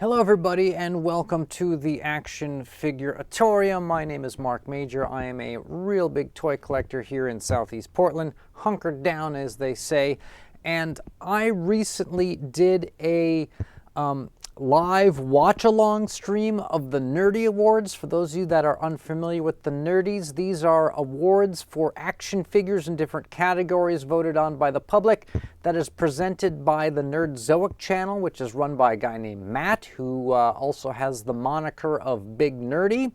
Hello everybody and welcome to the Action Figuratorium. My name is Mark Major. I am a real big toy collector here in Southeast Portland, hunkered down as they say, and I recently did a live watch-along stream of the Nerdy Awards. For those of you that are unfamiliar with the Nerdies, these are awards for action figures in different categories voted on by the public that is presented by the Nerdzoic channel, which is run by a guy named Matt, who also has the moniker of Big Nerdy.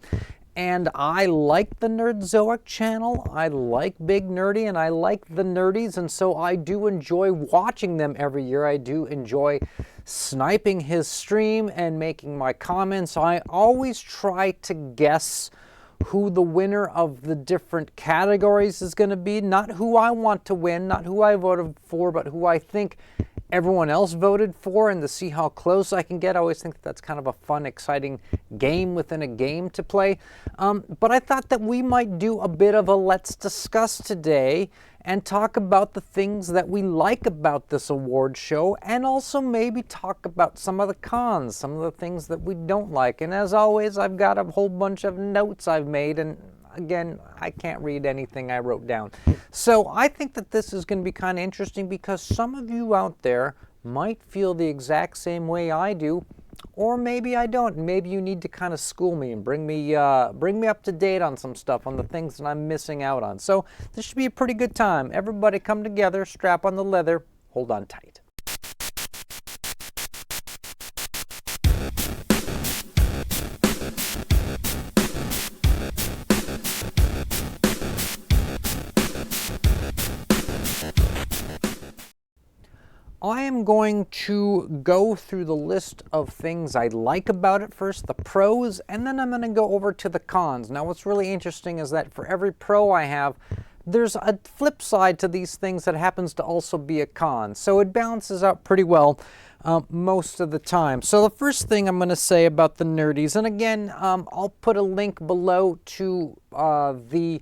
And I like the Nerdzoic channel, I like Big Nerdy, and I like the Nerdies, and so I do enjoy watching them every year. I do enjoy sniping his stream and making my comments. I always try to guess who the winner of the different categories is going to be. Not who I want to win, not who I voted for, but who I think everyone else voted for, and to see how close I can get. I always think that's kind of a fun, exciting game within a game to play. But I thought that we might do a bit of a let's discuss today and talk about the things that we like about this award show, and also maybe talk about some of the cons, some of the things that we don't like. And as always, I've got a whole bunch of notes I've made, and again, I can't read anything I wrote down. So I think that this is going to be kind of interesting because some of you out there might feel the exact same way I do, or maybe I don't. Maybe you need to kind of school me and bring me up to date on some stuff, on the things that I'm missing out on. So this should be a pretty good time. Everybody come together, strap on the leather, hold on tight. I am going to go through the list of things I like about it first, the pros, and then I'm going to go over to the cons. Now what's really interesting is that for every pro I have, there's a flip side to these things that happens to also be a con. So it balances out pretty well most of the time. So the first thing I'm going to say about the Nerdies, and again, I'll put a link below to the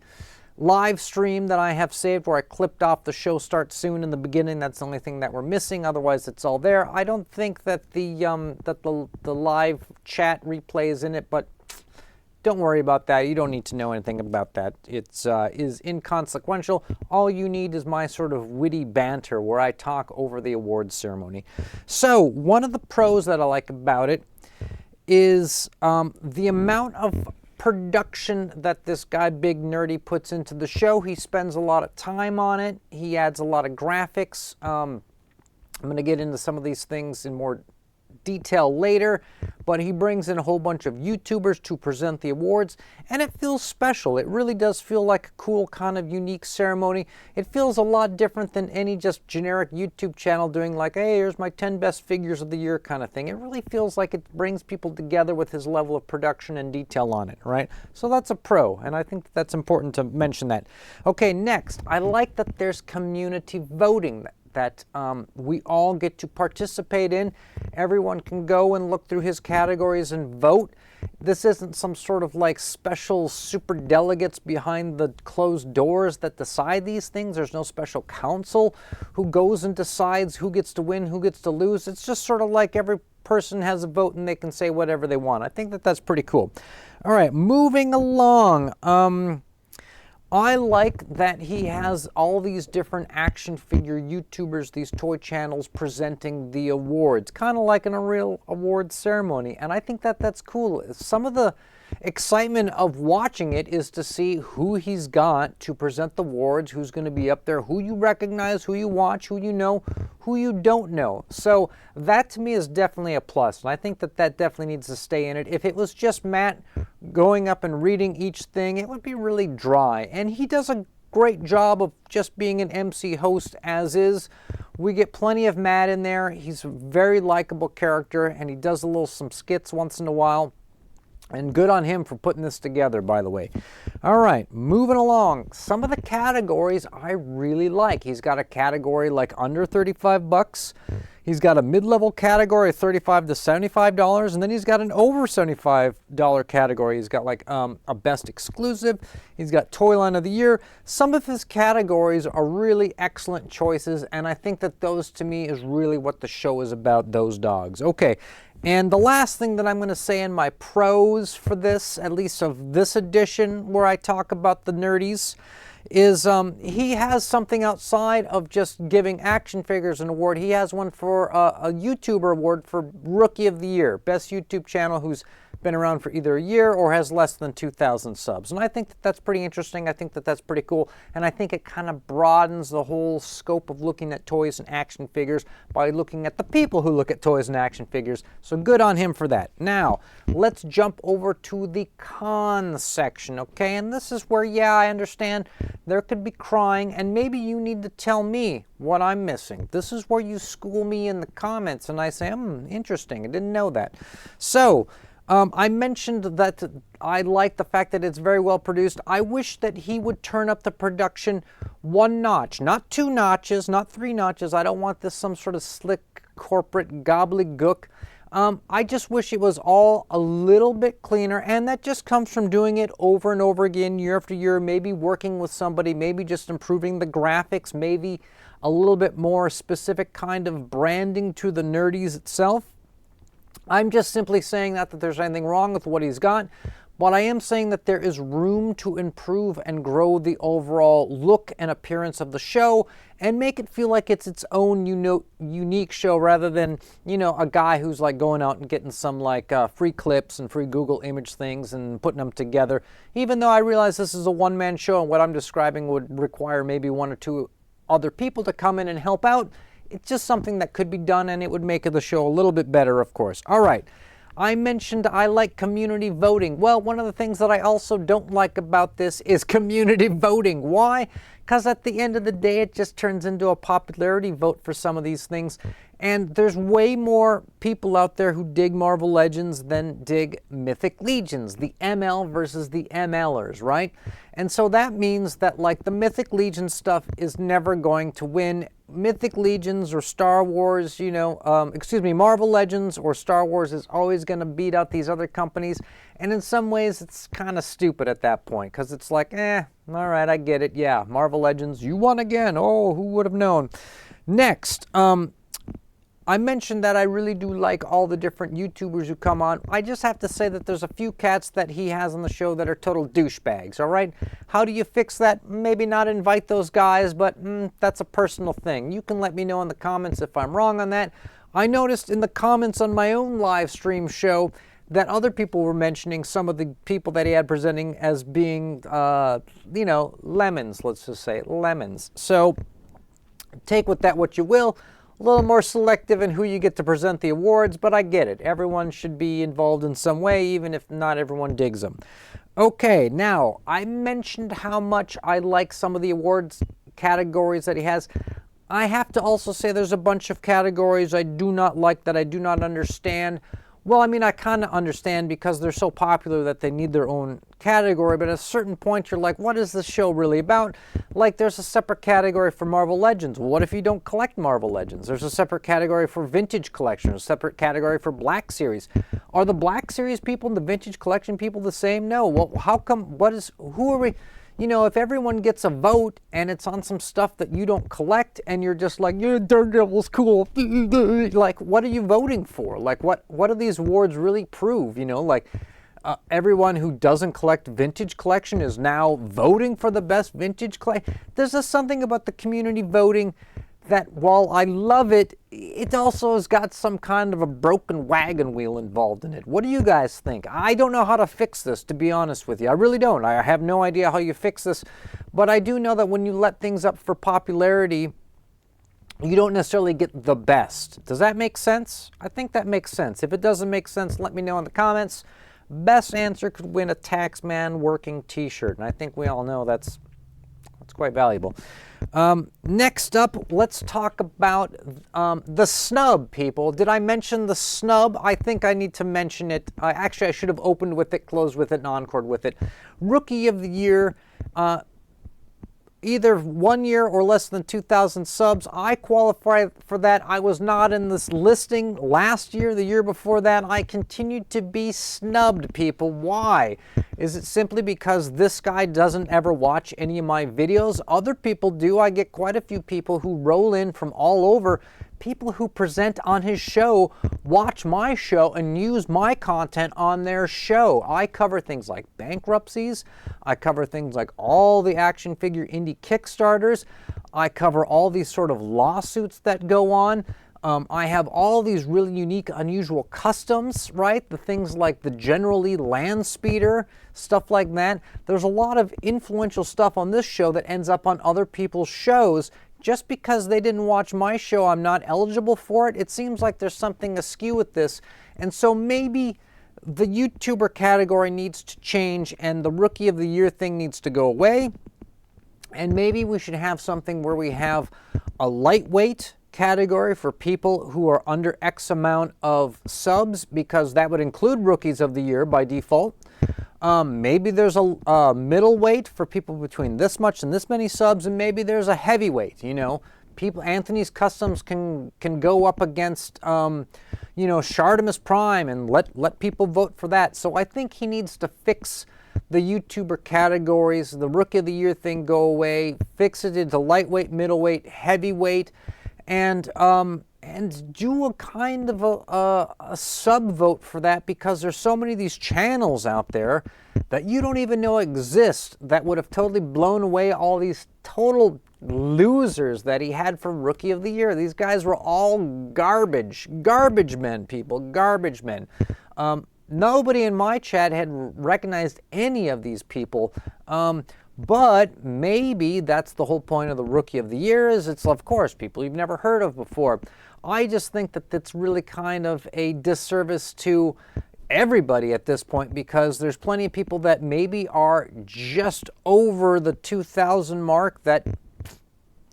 live stream that I have saved where I clipped off the show starts soon in the beginning. That's the only thing that we're missing. Otherwise, it's all there. I don't think that the live chat replay is in it, but don't worry about that. You don't need to know anything about that. It's is inconsequential. All you need is my sort of witty banter where I talk over the awards ceremony. So one of the pros that I like about it is the amount of production that this guy Big Nerdy puts into the show. He spends a lot of time on it. He adds a lot of graphics. I'm going to get into some of these things in more detail later, but he brings in a whole bunch of YouTubers to present the awards, and it feels special. It really does feel like a cool kind of unique ceremony. It feels a lot different than any just generic YouTube channel doing like, hey, here's my 10 best figures of the year kind of thing. It really feels like it brings people together with his level of production and detail on it, right? So that's a pro, and I think that's important to mention that. Okay, next, I like that there's community voting that we all get to participate in. Everyone can go and look through his categories and vote. This isn't some sort of like special super delegates behind the closed doors that decide these things. There's no special council who goes and decides who gets to win, who gets to lose. It's just sort of like every person has a vote and they can say whatever they want. I think that that's pretty cool. All right, moving along. I like that he has all these different action figure YouTubers, these toy channels presenting the awards, kind of like in a real award ceremony, and I think that that's cool. Some of the excitement of watching it is to see who he's got to present the awards, who's going to be up there, who you recognize, who you watch, who you know, who you don't know. So that to me is definitely a plus, and I think that that definitely needs to stay in it. If it was just Matt going up and reading each thing, it would be really dry, and he does a great job of just being an MC host as is. We get plenty of Matt in there. He's a very likable character, and he does some skits once in a while. And good on him for putting this together, by the way. All right, moving along. Some of the categories I really like. He's got a category like under 35 bucks. He's got a mid-level category of $35 to $75, and then he's got an over $75 category. He's got like a best exclusive. He's got toy line of the year. Some of his categories are really excellent choices, and I think that those to me is really what the show is about, those dogs. Okay, And the last thing that I'm going to say in my pros for this, at least of this edition where I talk about the Nerdies, is he has something outside of just giving action figures an award. He has one for a YouTuber award for Rookie of the Year, best YouTube channel who's been around for either a year or has less than 2,000 subs. And I think that that's pretty interesting. I think that that's pretty cool. And I think it kind of broadens the whole scope of looking at toys and action figures by looking at the people who look at toys and action figures. So good on him for that. Now, let's jump over to the cons section, okay? And this is where, yeah, I understand there could be crying, and maybe you need to tell me what I'm missing. This is where you school me in the comments, and I say, interesting, I didn't know that. So, I mentioned that I like the fact that it's very well produced. I wish that he would turn up the production one notch, not 2 notches, not 3 notches. I don't want this some sort of slick corporate gobbledygook. I just wish it was all a little bit cleaner, and that just comes from doing it over and over again, year after year, maybe working with somebody, maybe just improving the graphics, maybe a little bit more specific kind of branding to the Nerdies itself. I'm just simply saying that there's anything wrong with what he's got, but I am saying that there is room to improve and grow the overall look and appearance of the show and make it feel like it's its own unique show rather than, a guy who's like going out and getting some like free clips and free Google image things and putting them together. Even though I realize this is a one-man show and what I'm describing would require maybe 1 or 2 other people to come in and help out, it's just something that could be done, and it would make the show a little bit better, of course. All right. I mentioned I like community voting. Well, one of the things that I also don't like about this is community voting. Why? Because at the end of the day, it just turns into a popularity vote for some of these things. And there's way more people out there who dig Marvel Legends than dig Mythic Legions, the ML versus the MLers, right? And so that means that like the Mythic Legion stuff is never going to win. Mythic Legions or Star Wars, Marvel Legends or Star Wars is always going to beat out these other companies. And in some ways, it's kind of stupid at that point because it's like, all right, I get it. Yeah, Marvel Legends, you won again. Oh, who would have known? Next, I mentioned that I really do like all the different YouTubers who come on. I just have to say that there's a few cats that he has on the show that are total douchebags, all right? How do you fix that? Maybe not invite those guys, but that's a personal thing. You can let me know in the comments if I'm wrong on that. I noticed in the comments on my own live stream show that other people were mentioning some of the people that he had presenting as being, lemons, let's just say, lemons. So take with that what you will. A little more selective in who you get to present the awards, but I get it. Everyone should be involved in some way, even if not everyone digs them. Okay, now, I mentioned how much I like some of the awards categories that he has. I have to also say there's a bunch of categories I do not like, that I do not understand. Well, I mean, I kind of understand because they're so popular that they need their own category, but at a certain point you're like, what is this show really about? Like, there's a separate category for Marvel Legends. Well, what if you don't collect Marvel Legends? There's a separate category for Vintage Collection, a separate category for Black Series. Are the Black Series people and the Vintage Collection people the same? No. Well, how come, who are we? If everyone gets a vote and it's on some stuff that you don't collect and you're just like, yeah, Daredevil's cool. Like, what are you voting for? Like, what do these awards really prove? Everyone who doesn't collect Vintage Collection is now voting for the best Vintage Collection. There's just something about the community voting that while I love it, it also has got some kind of a broken wagon wheel involved in it. What do you guys think? I don't know how to fix this, to be honest with you. I really don't. I have no idea how you fix this. But I do know that when you let things up for popularity, you don't necessarily get the best. Does that make sense? I think that makes sense. If it doesn't make sense, let me know in the comments. Best answer could win a Taxman working t-shirt. And I think we all know that's quite valuable. Next up, let's talk about the snub, people. Did I mention the snub? I think I need to mention it. Actually, I should have opened with it, closed with it, and encored with it. Rookie of the Year, either 1 year or less than 2,000 subs. I qualify for that. I was not in this listing last year, the year before that. I continued to be snubbed, people. Why? Is it simply because this guy doesn't ever watch any of my videos? Other people do. I get quite a few people who roll in from all over people who present on his show watch my show and use my content on their show. I cover things like bankruptcies. I cover things like all the action figure indie Kickstarters. I cover all these sort of lawsuits that go on. I have all these really unique, unusual customs, right? The things like the General Lee land speeder, stuff like that. There's a lot of influential stuff on this show that ends up on other people's shows. Just because they didn't watch my show, I'm not eligible for it. It seems like there's something askew with this. And so maybe the YouTuber category needs to change and the Rookie of the Year thing needs to go away. And maybe we should have something where we have a lightweight category for people who are under X amount of subs, because that would include Rookies of the Year by default. Maybe there's a middleweight for people between this much and this many subs, and maybe there's a heavyweight. You know, people. Anthony's Customs can go up against you know, Shartimus Prime, and let people vote for that. So I think he needs to fix the YouTuber categories, the Rookie of the Year thing go away, fix it into lightweight, middleweight, heavyweight, and do a kind of a sub vote for that, because there's so many of these channels out there that you don't even know exist that would have totally blown away all these total losers that he had for Rookie of the Year. These guys were all garbage men, people, garbage men. Nobody in my chat had recognized any of these people. But maybe that's the whole point of the Rookie of the Year, is it's, of course, people you've never heard of before. I just think that that's really kind of a disservice to everybody at this point, because there's plenty of people that maybe are just over the 2,000 mark that,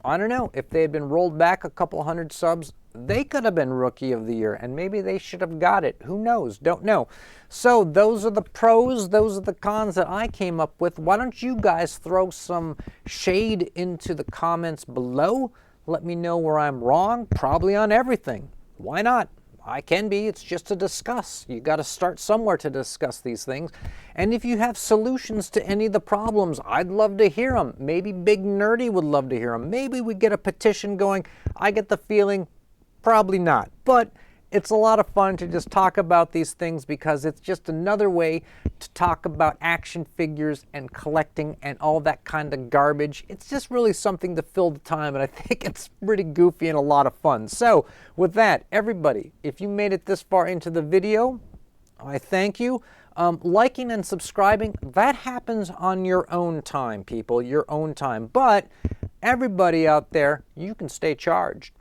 I don't know, if they had been rolled back a couple hundred subs, they could have been Rookie of the Year, and maybe they should have got it. Who knows? Don't know. So those are the pros, those are the cons that I came up with. Why don't you guys throw some shade into the comments below? Let me know where I'm wrong, probably on everything. Why not? I can be. It's just to discuss. You got to start somewhere to discuss these things. And if you have solutions to any of the problems, I'd love to hear them. Maybe Big Nerdy would love to hear them. Maybe we get a petition going. I get the feeling probably not. But it's a lot of fun to just talk about these things, because it's just another way to talk about action figures and collecting and all that kind of garbage. It's just really something to fill the time, and I think it's pretty goofy and a lot of fun. So with that, everybody, if you made it this far into the video, I thank you. Liking and subscribing, that happens on your own time, people, your own time. But everybody out there, you can stay charged.